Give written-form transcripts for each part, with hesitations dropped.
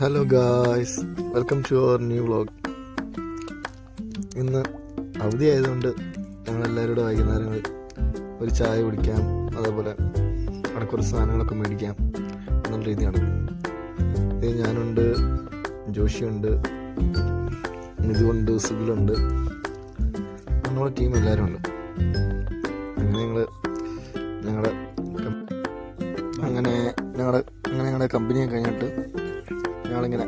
Hello guys, welcome to our new vlog. ഇന്ന് അവധി ആയതുകൊണ്ട് ഞങ്ങളെല്ലാവരോടും വൈകുന്നേരങ്ങളിൽ ഒരു ചായ കുടിക്കാം, അതേപോലെ അവിടെ കുറച്ച് സാധനങ്ങളൊക്കെ മേടിക്കാം എന്നുള്ള രീതിയാണ്. ഇത് ഞാനുണ്ട്, ജോഷിയുണ്ട്, നിതുണ്ട്, സുഖിലുണ്ട്, നമ്മുടെ ടീം എല്ലാവരും ഉണ്ട്. അങ്ങനെ ഞങ്ങളുടെ കമ്പനിയെ കഴിഞ്ഞിട്ട് ഞങ്ങളിങ്ങനെ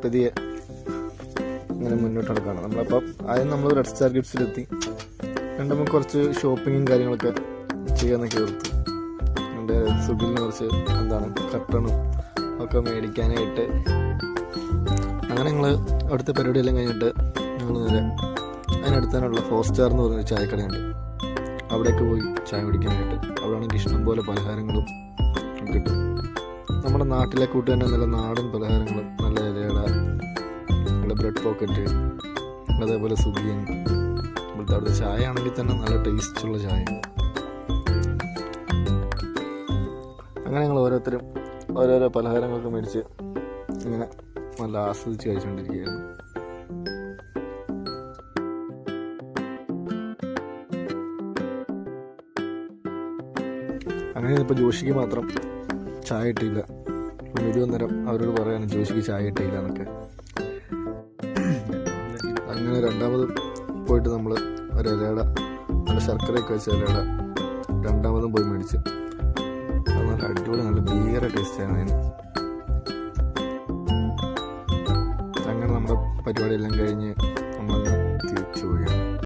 പതിയെ ഇങ്ങനെ മുന്നോട്ട് നടക്കുകയാണ്. നമ്മളപ്പം ആദ്യം നമ്മൾ റെഡ് സ്റ്റാർ ഗിഫ്റ്റ്സിലെത്തി. രണ്ടുമ്പോൾ കുറച്ച് ഷോപ്പിങ്ങും കാര്യങ്ങളൊക്കെ ചെയ്യാമെന്നൊക്കെ ഓർത്തു. എൻ്റെ സുഖിലിന് കുറച്ച് കട്ടണും ഒക്കെ മേടിക്കാനായിട്ട് അങ്ങനെ ഞങ്ങൾ അവിടുത്തെ പരിപാടിയെല്ലാം കഴിഞ്ഞിട്ട് ഞങ്ങൾ നേരെ അതിനടുത്താനുള്ള 4 സ്റ്റാർ എന്ന് പറഞ്ഞൊരു ചായക്കടയുണ്ട്. അവിടേക്ക് പോയി ചായ കുടിക്കാനായിട്ട്. അവിടെ ആണെങ്കിൽ ഇഷ്ടംപോലെ പലഹാരങ്ങളും കിട്ടും. നമ്മുടെ നാട്ടിലെ കൂട്ട് തന്നെ നല്ല നാടൻ പലഹാരങ്ങളും, നല്ല ഇലയട, നല്ല ബ്രെഡ് പോക്കറ്റ്, അതേപോലെ സുഖിയൻ. ഇവിടുത്തെ അവിടുത്തെ ചായ ആണെങ്കിൽ തന്നെ നല്ല ടേസ്റ്റുള്ള ചായ. അങ്ങനെ ഞങ്ങൾ ഓരോരുത്തരും ഓരോരോ പലഹാരങ്ങളൊക്കെ മേടിച്ച് ഇങ്ങനെ നല്ല ആസ്വദിച്ച് കഴിച്ചുകൊണ്ടിരിക്കുകയായിരുന്നു. അങ്ങനെ ഇപ്പോൾ ജോഷിക്ക് മാത്രം ചായ ഇട്ടില്ല. ഇത് നേരം അവരോട് പറയാണ് ജോഷിക്ക് ചായ ഇട്ടില്ല എന്നൊക്കെ. അങ്ങനെ രണ്ടാമതും പോയിട്ട് നമ്മൾ ഒരു ഇലയുടെ നല്ല ശർക്കരയൊക്കെ വെച്ച ഇലയുടെ രണ്ടാമതും പോയി മേടിച്ച്. അത് നല്ല അടിപൊളി, നല്ല ഭീകര ടേസ്റ്റാണ് അതിന്. അങ്ങനെ നമ്മുടെ പരിപാടിയെല്ലാം കഴിഞ്ഞ് നമ്മളങ്ങനെ തിരിച്ചു പോവുകയാണ്.